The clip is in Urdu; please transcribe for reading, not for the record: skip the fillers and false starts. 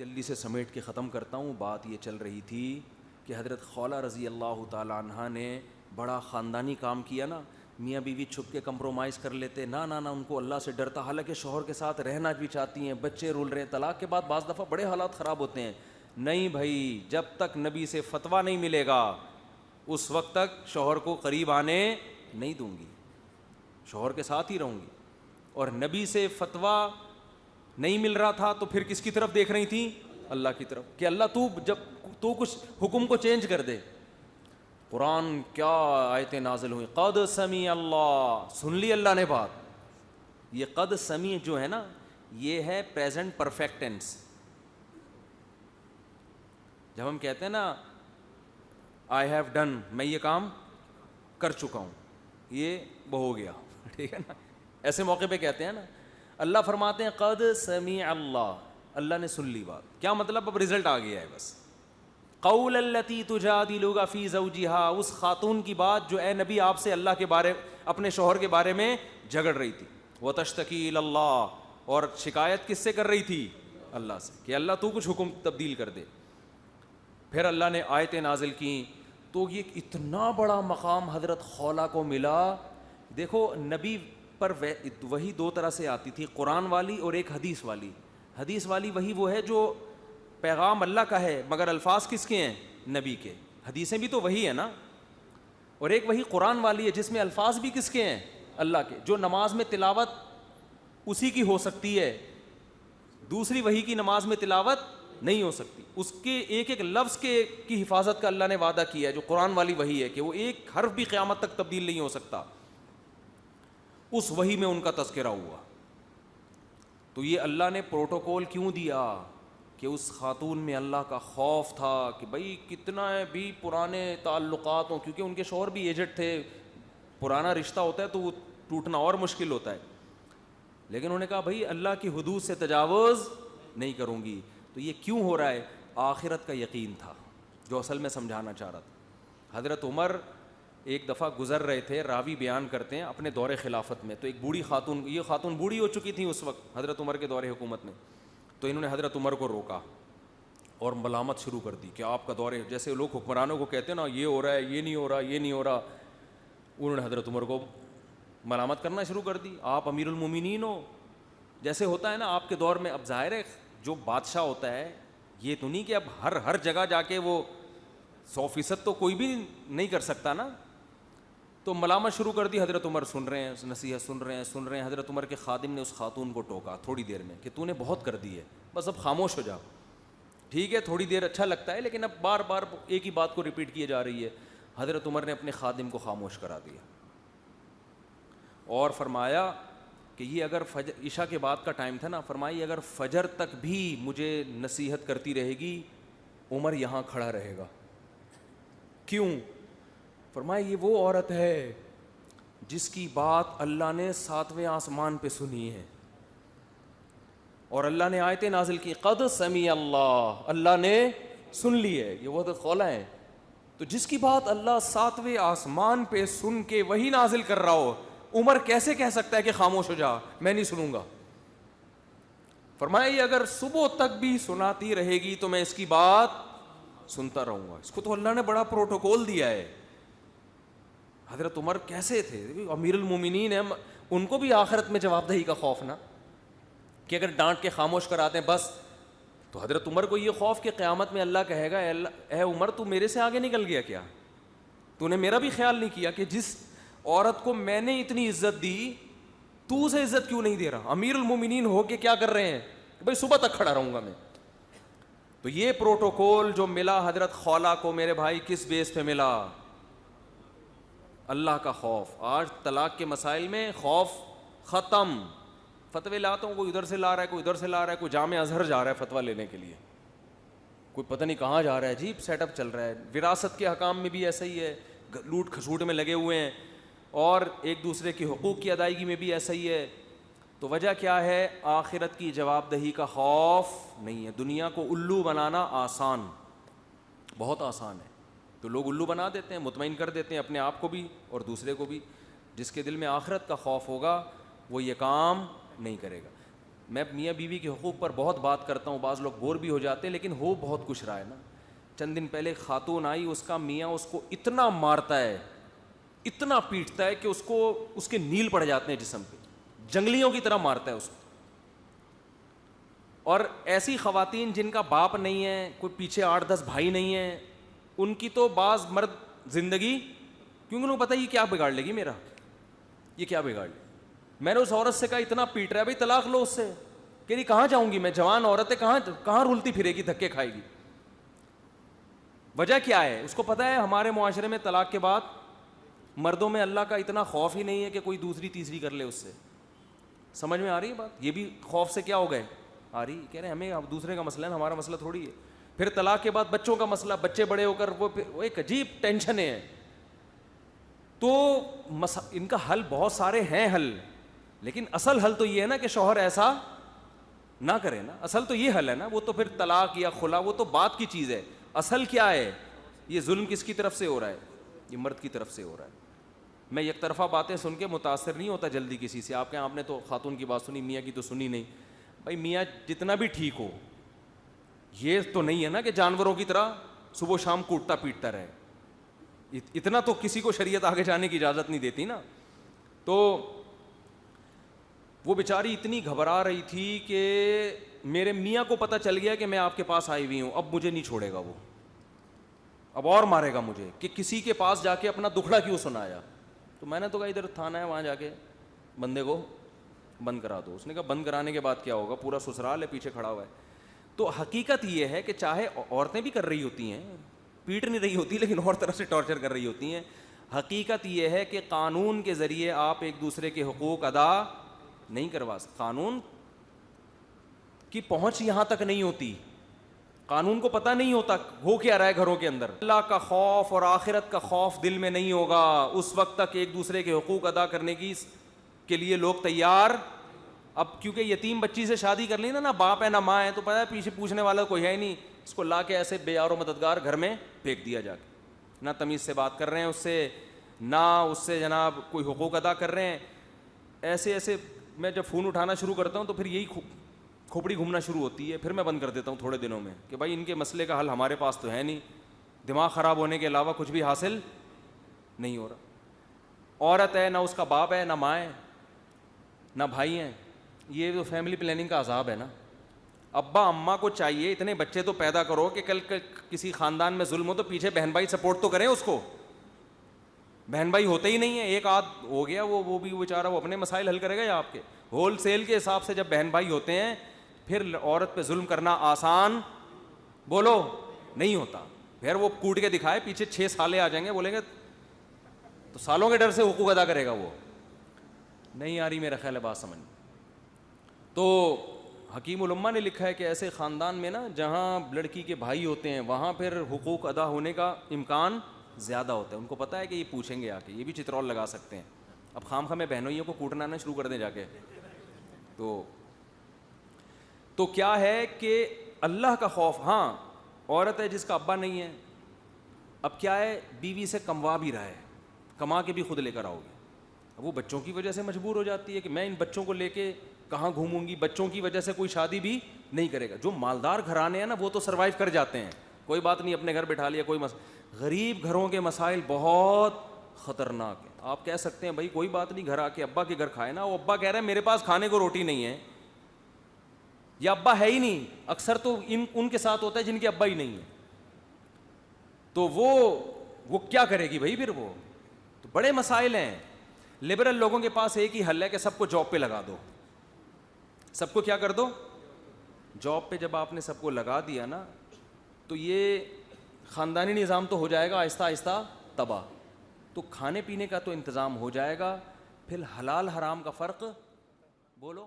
جلدی سے سمیٹ کے ختم کرتا ہوں. بات یہ چل رہی تھی کہ حضرت خولہ رضی اللہ تعالی عنہ نے بڑا خاندانی کام کیا نا. میاں بیوی چھپ کے کمپرومائز کر لیتے, نہ ان کو اللہ سے ڈرتا, حالانکہ شوہر کے ساتھ رہنا بھی چاہتی ہیں, بچے رول رہے ہیں. طلاق کے بعد بعض دفعہ بڑے حالات خراب ہوتے ہیں. نہیں بھائی, جب تک نبی سے فتویٰ نہیں ملے گا اس وقت تک شوہر کو قریب آنے نہیں دوں گی, شوہر کے ساتھ ہی رہوں گی. اور نبی سے فتویٰ نہیں مل رہا تھا تو پھر کس کی طرف دیکھ رہی تھیں؟ اللہ کی طرف, کہ اللہ جب تو کچھ حکم کو چینج کر دے. قرآن کیا آیتیں نازل ہوئی, قد سمیع اللہ, سن لی اللہ نے بات. یہ قد سمیع جو ہے نا, یہ ہے پریزنٹ پرفیکٹ ٹینس. جب ہم کہتے ہیں نا آئی ہیو ڈن, میں یہ کام کر چکا ہوں, یہ ہو گیا, ٹھیک ہے نا, ایسے موقع پہ کہتے ہیں نا. اللہ فرماتے ہیں قد سمیع اللہ, اللہ نے سن لی بات. کیا مطلب؟ اب رزلٹ آ گیا ہے بس. قول التی تجادلک فی زوجہا, اس خاتون کی بات جو اے نبی آپ سے اللہ کے بارے, اپنے شوہر کے بارے میں جھگڑ رہی تھی. وتشتکی الی اللہ, اور شکایت کس سے کر رہی تھی؟ اللہ سے, کہ اللہ تو کچھ حکم تبدیل کر دے. پھر اللہ نے آیتیں نازل کیں. تو یہ اتنا بڑا مقام حضرت خولہ کو ملا. دیکھو نبی پر وہی دو طرح سے آتی تھی, قرآن والی اور ایک حدیث والی. حدیث والی وہی وہ ہے جو پیغام اللہ کا ہے مگر الفاظ کس کے ہیں؟ نبی کے. حدیثیں بھی تو وہی ہے نا. اور ایک وہی قرآن والی ہے جس میں الفاظ بھی کس کے ہیں؟ اللہ کے. جو نماز میں تلاوت اسی کی ہو سکتی ہے, دوسری وہی کی نماز میں تلاوت نہیں ہو سکتی. اس کے ایک ایک لفظ کی حفاظت کا اللہ نے وعدہ کیا ہے. جو قرآن والی وہی ہے کہ وہ ایک حرف بھی قیامت تک تبدیل نہیں ہو سکتا. اس وحی میں ان کا تذکرہ ہوا. تو یہ اللہ نے پروٹوکول کیوں دیا؟ کہ اس خاتون میں اللہ کا خوف تھا کہ بھائی کتنا ہے بھی پرانے تعلقات ہوں, کیونکہ ان کے شوہر بھی ایجڈ تھے. پرانا رشتہ ہوتا ہے تو وہ ٹوٹنا اور مشکل ہوتا ہے. لیکن انہوں نے کہا بھائی اللہ کی حدود سے تجاوز نہیں کروں گی. تو یہ کیوں ہو رہا ہے؟ آخرت کا یقین تھا جو اصل میں سمجھانا چاہ رہا تھا. حضرت عمر ایک دفعہ گزر رہے تھے, راوی بیان کرتے ہیں, اپنے دور خلافت میں. تو ایک بوڑھی خاتون, یہ خاتون بوڑھی ہو چکی تھیں اس وقت حضرت عمر کے دور حکومت میں. تو انہوں نے حضرت عمر کو روکا اور ملامت شروع کر دی کہ آپ کا دور, جیسے لوگ حکمرانوں کو کہتے ہیں نا یہ ہو رہا ہے, یہ نہیں ہو رہا, یہ نہیں ہو رہا. انہوں نے حضرت عمر کو ملامت کرنا شروع کر دی. آپ امیر المومنین ہو, جیسے ہوتا ہے نا آپ کے دور میں. اب ظاہر ہے جو بادشاہ ہوتا ہے یہ تو نہیں کہ اب ہر جگہ جا کے وہ 100% تو کوئی بھی نہیں کر سکتا نا. تو ملامت شروع کر دی. حضرت عمر سن رہے ہیں, نصیحت سن رہے ہیں. حضرت عمر کے خادم نے اس خاتون کو ٹوکا تھوڑی دیر میں کہ تو نے بہت کر دی ہے, بس اب خاموش ہو جا. ٹھیک ہے تھوڑی دیر اچھا لگتا ہے, لیکن اب بار بار ایک ہی بات کو ریپیٹ کی جا رہی ہے. حضرت عمر نے اپنے خادم کو خاموش کرا دیا اور فرمایا کہ یہ اگر فجر عشاء کے بعد کا ٹائم تھا نا, فرمائی اگر فجر تک بھی مجھے نصیحت کرتی رہے گی عمر یہاں کھڑا رہے گا. کیوں؟ فرمایا یہ وہ عورت ہے جس کی بات اللہ نے 7ویں آسمان پہ سنی ہے اور اللہ نے آیتیں نازل کی. قد سمیع اللہ, اللہ نے سن لی ہے. یہ وہ تو خولہ ہے. تو جس کی بات اللہ 7ویں آسمان پہ سن کے وہی نازل کر رہا ہو, عمر کیسے کہہ سکتا ہے کہ خاموش ہو جا, میں نہیں سنوں گا. فرمایا یہ اگر صبح تک بھی سناتی رہے گی تو میں اس کی بات سنتا رہوں گا. اس کو تو اللہ نے بڑا پروٹوکول دیا ہے. حضرت عمر کیسے تھے؟ امیر المومنین ہیں, ان کو بھی آخرت میں جواب دہی کا خوف نا, کہ اگر ڈانٹ کے خاموش کراتے ہیں بس. تو حضرت عمر کو یہ خوف کہ قیامت میں اللہ کہے گا اے عمر تو میرے سے آگے نکل گیا کیا, تو نے میرا بھی خیال نہیں کیا کہ جس عورت کو میں نے اتنی عزت دی تو اسے عزت کیوں نہیں دے رہا. امیر المومنین ہو کے کیا کر رہے ہیں بھائی صبح تک کھڑا رہوں گا میں. تو یہ پروٹوکول جو ملا حضرت خولہ کو میرے بھائی کس بیس پہ ملا؟ اللہ کا خوف. آج طلاق کے مسائل میں خوف ختم. فتوے لاتا ہوں, کوئی ادھر سے لا رہا ہے, کوئی ادھر سے لا رہا ہے, کوئی جامع ازہر جا رہا ہے فتویٰ لینے کے لیے, کوئی پتہ نہیں کہاں جا رہا ہے, عجیب سیٹ اپ چل رہا ہے. وراثت کے حکام میں بھی ایسا ہی ہے, لوٹ کھسوٹ میں لگے ہوئے ہیں, اور ایک دوسرے کی حقوق کی ادائیگی میں بھی ایسا ہی ہے. تو وجہ کیا ہے؟ آخرت کی جواب دہی کا خوف نہیں ہے. دنیا کو الو بنانا آسان, بہت آسان ہے. تو لوگ الو بنا دیتے ہیں, مطمئن کر دیتے ہیں اپنے آپ کو بھی اور دوسرے کو بھی. جس کے دل میں آخرت کا خوف ہوگا وہ یہ کام نہیں کرے گا. میں میاں بیوی کے حقوق پر بہت بات کرتا ہوں, بعض لوگ بور بھی ہو جاتے ہیں, لیکن ہو بہت کچھ رہا ہے نا. چند دن پہلے خاتون آئی, اس کا میاں اس کو اتنا مارتا ہے, اتنا پیٹتا ہے کہ اس کو اس کے نیل پڑ جاتے ہیں جسم پہ, جنگلیوں کی طرح مارتا ہے اس کو. اور ایسی خواتین جن کا باپ نہیں ہے, کوئی پیچھے 8-10 بھائی نہیں ہیں, ان کی تو بعض مرد زندگی, کیونکہ انہوں کو پتہ یہ کیا بگاڑ لے گی میرا, یہ کیا بگاڑ لے. میں نے اس عورت سے کہا اتنا پیٹ رہا ہے بھائی طلاق لو اس سے. کہ نہیں کہاں جاؤں گی میں, جوان عورت ہے, کہاں رولتی پھرے گی, دھکے کھائے گی. وجہ کیا ہے, اس کو پتہ ہے ہمارے معاشرے میں طلاق کے بعد مردوں میں اللہ کا اتنا خوف ہی نہیں ہے کہ کوئی دوسری تیسری کر لے اس سے. سمجھ میں آ رہی ہے بات, یہ بھی خوف سے کیا ہو گئے, آ رہی, کہہ رہے ہیں ہمیں اب دوسرے کا مسئلہ ہے, ہمارا مسئلہ تھوڑی ہے. پھر طلاق کے بعد بچوں کا مسئلہ, بچے بڑے ہو کر وہ ایک عجیب ٹینشن ہے. تو ان کا حل بہت سارے ہیں حل, لیکن اصل حل تو یہ ہے نا کہ شوہر ایسا نہ کرے نا, اصل تو یہ حل ہے نا. وہ تو پھر طلاق یا خلا وہ تو بات کی چیز ہے, اصل کیا ہے, یہ ظلم کس کی طرف سے ہو رہا ہے, یہ مرد کی طرف سے ہو رہا ہے. میں یک طرفہ باتیں سن کے متاثر نہیں ہوتا جلدی کسی سے. آپ نے تو خاتون کی بات سنی, میاں کی تو سنی نہیں. بھائی میاں جتنا بھی ٹھیک ہو, یہ تو نہیں ہے نا کہ جانوروں کی طرح صبح شام کوٹتا پیٹتا رہے. اتنا تو کسی کو شریعت آگے جانے کی اجازت نہیں دیتی نا. تو وہ بیچاری اتنی گھبرا رہی تھی کہ میرے میاں کو پتہ چل گیا کہ میں آپ کے پاس آئی ہوئی ہوں, اب مجھے نہیں چھوڑے گا وہ, اب اور مارے گا مجھے کہ کسی کے پاس جا کے اپنا دکھڑا کیوں سنایا. تو میں نے تو کہا ادھر تھانہ ہے, وہاں جا کے بندے کو بند کرا دو. اس نے کہا بند کرانے کے بعد کیا ہوگا, پورا سسرال ہے پیچھے کھڑا ہوا ہے. تو حقیقت یہ ہے کہ چاہے عورتیں بھی کر رہی ہوتی ہیں, پیٹ نہیں رہی ہوتی لیکن اور طرف سے ٹارچر کر رہی ہوتی ہیں. حقیقت یہ ہے کہ قانون کے ذریعے آپ ایک دوسرے کے حقوق ادا نہیں کروا سکتے. قانون کی پہنچ یہاں تک نہیں ہوتی, قانون کو پتہ نہیں ہوتا ہو کیا رہا ہے گھروں کے اندر. اللہ کا خوف اور آخرت کا خوف دل میں نہیں ہوگا اس وقت تک ایک دوسرے کے حقوق ادا کرنے کے لیے لوگ تیار. اب کیونکہ یتیم بچی سے شادی کر لی نا, نہ باپ ہے نہ ماں ہے, تو پتہ ہے پیچھے پوچھنے والا کوئی ہے نہیں, اس کو لا کے ایسے بے یار و مددگار گھر میں پھینک دیا جا کے. نہ تمیز سے بات کر رہے ہیں اس سے, نہ اس سے جناب کوئی حقوق ادا کر رہے ہیں. ایسے میں جب فون اٹھانا شروع کرتا ہوں تو پھر یہی کھوپڑی گھومنا شروع ہوتی ہے. پھر میں بند کر دیتا ہوں تھوڑے دنوں میں کہ بھائی ان کے مسئلے کا حل ہمارے پاس تو ہے نہیں, دماغ خراب ہونے کے علاوہ کچھ بھی حاصل نہیں ہو رہا. عورت ہے, نہ اس کا باپ ہے, نہ ماں ہے, نہ بھائی ہیں. یہ تو فیملی پلاننگ کا عذاب ہے نا. ابا اماں کو چاہیے اتنے بچے تو پیدا کرو کہ کل کسی خاندان میں ظلم ہو تو پیچھے بہن بھائی سپورٹ تو کریں اس کو. بہن بھائی ہوتے ہی نہیں ہیں, ایک آدھ ہو گیا وہ بھی بیچارہ وہ اپنے مسائل حل کرے گا یا آپ کے. ہول سیل کے حساب سے جب بہن بھائی ہوتے ہیں پھر عورت پہ ظلم کرنا آسان بولو نہیں ہوتا. پھر وہ کوٹ کے دکھائے, پیچھے 6 سالے آ جائیں گے, بولیں گے تو سالوں کے ڈر سے حقوق ادا کرے گا وہ. نہیں آ رہی میرا خیال ہے بات سمجھ. تو حکیم الامہ نے لکھا ہے کہ ایسے خاندان میں نا جہاں لڑکی کے بھائی ہوتے ہیں وہاں پھر حقوق ادا ہونے کا امکان زیادہ ہوتا ہے. ان کو پتہ ہے کہ یہ پوچھیں گے آ کے, یہ بھی چترول لگا سکتے ہیں. اب خام خامے بہنوئیوں کو کوٹنا نہ شروع کر دیں جا کے. تو کیا ہے کہ اللہ کا خوف. ہاں عورت ہے جس کا ابا نہیں ہے, اب کیا ہے بیوی سے کموا بھی رہا ہے, کما کے بھی خود لے کر آؤ گے. اب وہ بچوں کی وجہ سے مجبور ہو جاتی ہے کہ میں ان بچوں کو لے کے کہاں گھوموں گی. بچوں کی وجہ سے کوئی شادی بھی نہیں کرے گا. جو مالدار گھرانے ہیں نا وہ تو سروائیو کر جاتے ہیں, کوئی بات نہیں, اپنے گھر بٹھا لیا کوئی غریب گھروں کے مسائل بہت خطرناک ہیں. آپ کہہ سکتے ہیں بھائی کوئی بات نہیں, گھر آ کے ابا کے گھر کھائے نا. وہ ابا کہہ رہے ہیں میرے پاس کھانے کو روٹی نہیں ہے, یا ابا ہے ہی نہیں. اکثر تو ان کے ساتھ ہوتا ہے جن کے ابا ہی نہیں ہے, تو وہ کیا کرے گی بھائی پھر. وہ تو بڑے مسائل ہیں. لبرل لوگوں کے پاس ایک ہی حل ہے کہ سب کو جاب پہ لگا دو. سب کو کیا کر دو, جاب پہ. جب آپ نے سب کو لگا دیا نا تو یہ خاندانی نظام تو ہو جائے گا آہستہ آہستہ تباہ. تو کھانے پینے کا تو انتظام ہو جائے گا, پھر حلال حرام کا فرق بولو.